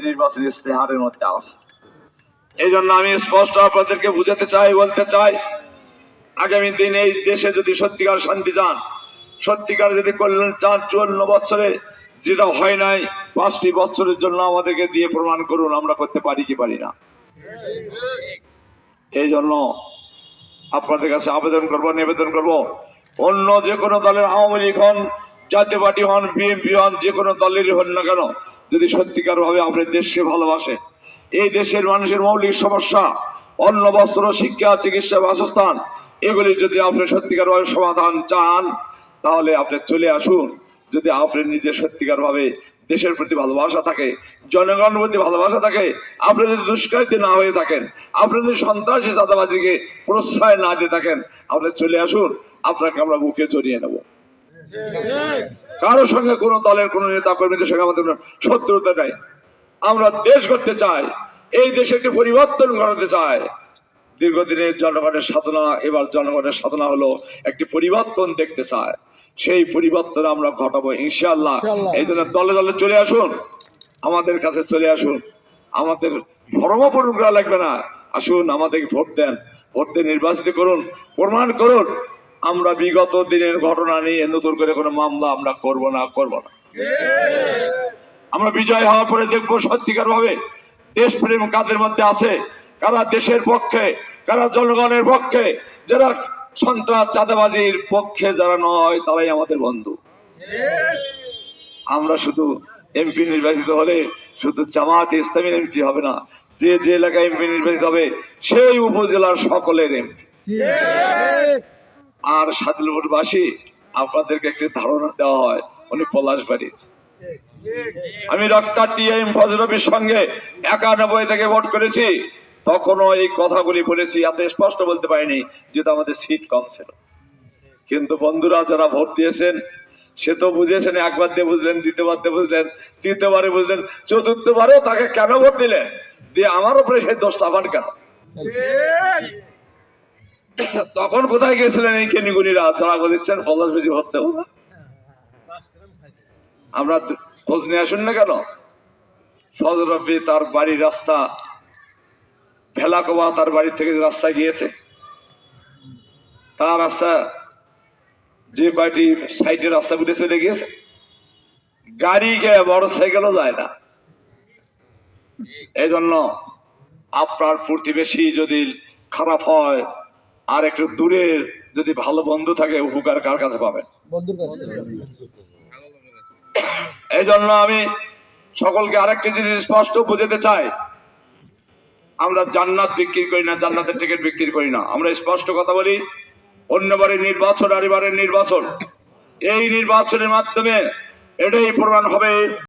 নির্বাচনী ইস্তেহারের মধ্যে আছে। এই জন্য আমি স্পষ্ট আপনাদেরকে বুঝাতে চাই, বলতে চাই, আগামী দিন এই দেশে যদি সত্যিকার শান্তি চান, সত্যিকার যদি কল্যাণ চান, 54 বছরে যেটা হয় নাই 5টি বছরের জন্য আমাদেরকে দিয়ে প্রমাণ করুন আমরা করতে পারি কি পারি না। এই জন্য আপনাদের কাছে আবেদন করব, নিবেদন করব, অন্য যে কোনো দলের, আওয়ামী লীগ হন, জাতীয় পার্টি হন, বিএনপি হন, যে কোনো দলেরই হন না কেন, যদি সত্যিকার ভাবে আপনার দেশকে ভালোবাসে, এই দেশের মানুষের মৌলিক সমস্যা অন্ন, বস্ত্র, শিক্ষা, চিকিৎসা, বাসস্থান, এগুলি যদি আপনি সত্যিকার ভাবে সমাধান চান, তাহলে আপনি চলে আসুন। যদি আপনি নিজে সত্যিকার ভাবে দেশের প্রতি ভালোবাসা থাকে, জনগণের প্রতি ভালোবাসা থাকে, আপনি যদি দুষ্কৃতী না হয়ে থাকেন, আপনি যদি সন্ত্রাসী চাঁদাবাজিকে প্রশ্রয় না দিয়ে থাকেন, আপনি চলে আসুন, আপনাকে আমরা বুকে জড়িয়ে নেব। কারোর সঙ্গে কোনো দলের কোনো নেতা কর্মীদের সঙ্গে আমাদের শত্রুতা নাই। আমরা দেশ করতে চাই, এই দেশে একটি পরিবর্তন ঘটাতে চাই। দীর্ঘদিনের জনগণের সাধনা, এবার জনগণের সাধনা হলো একটি পরিবর্তন দেখতে চায়, সেই পরিবর্তন আমরা ঘটাবো ইনশাআল্লাহ। এই জন্য দলে দলে চলে আসুন, আমাদের কাছে চলে আসুন, আমাদের ধর্ম পূরণ করা লাগবে না, আসুন আমাদেরকে ভোট দেন, ভোট দিয়ে নির্বাচিত করুন, প্রমাণ করুন আমরা বিগত দিনের ঘটনা নিয়ে নতুন করে কোনো মামলা আমরা করব না। আমরা বিজয় হওয়ার পরে দেখবো সত্যিকার ভাবে দেশপ্রেম কাদের মধ্যে আছে, কারা দেশের পক্ষে, কারা জনগণের পক্ষে, যারা সন্ত্রাস চাঁদাবাজির পক্ষে যারা নয়, তারাই আমাদের বন্ধু। আমরা শুধু এমপি নির্বাচিত হলে শুধু জামাত ইসলামীর এমপি হবে না, যে যে এলাকায় এমপি নির্বাচিত হবে সেই উপজেলার সকলের এমপি। আর সাদুলপুরবাসী, আপনাদেরকে একটি ধারণা দেওয়া হয়, উনি পলাশবাড়ি, আমি ডক্টর টি.এম. ফজলুরের সঙ্গে 91 থেকে ভোট করেছি, তখনও এই কথাগুলি বলেছি, এত স্পষ্ট বলতে পারিনি যেহেতু আমাদের সিট কম ছিল। কিন্তু বন্ধুরা যারা ভোট দিয়েছেন সে তো বুঝেছেন, একবার দিয়ে বুঝলেন, দ্বিতীয়বার দিয়ে বুঝলেন, তৃতীয়বারে বুঝলেন, চতুর্থবারেও তাকে কেন ভোট দিলেন, দিয়ে আমার উপরে সেই দোষ চাপান কেন? তখন কোথায় গেছিলেন এই কেনিগুনিরা যারা বলেছেন পলাশবাড়ি ভোট দেবো না? আমরা খোঁজ নিয়ে আসুন না কেন? ফজলরবি তার বাড়ির রাস্তা, ভেলাকোবা তার বাড়ি থেকে রাস্তা গিয়েছে, তার রাস্তা যে কয়টি সাইডে রাস্তাগুলি চলে গিয়েছে, গাড়ি গে বড় সাইকেলও যায় না। এই জন্য আপনার প্রতিবেশী যদি খারাপ হয়, আর একটু দূরে যদি ভালো বন্ধু থাকে, উপকার কার কাছে পাবেন? এই জন্য আমি সকলকে আরেকটি জিনিস স্পষ্ট বুঝাতে চাই, আমরা জান্নাত বিক্রি করি না, জান্নাতের টিকিট বিক্রি করি না। আমরা স্পষ্ট কথা বলি, অন্যবারের নির্বাচন আর এবারের নির্বাচন, এই নির্বাচনের মাধ্যমে এটাই প্রমাণ হবে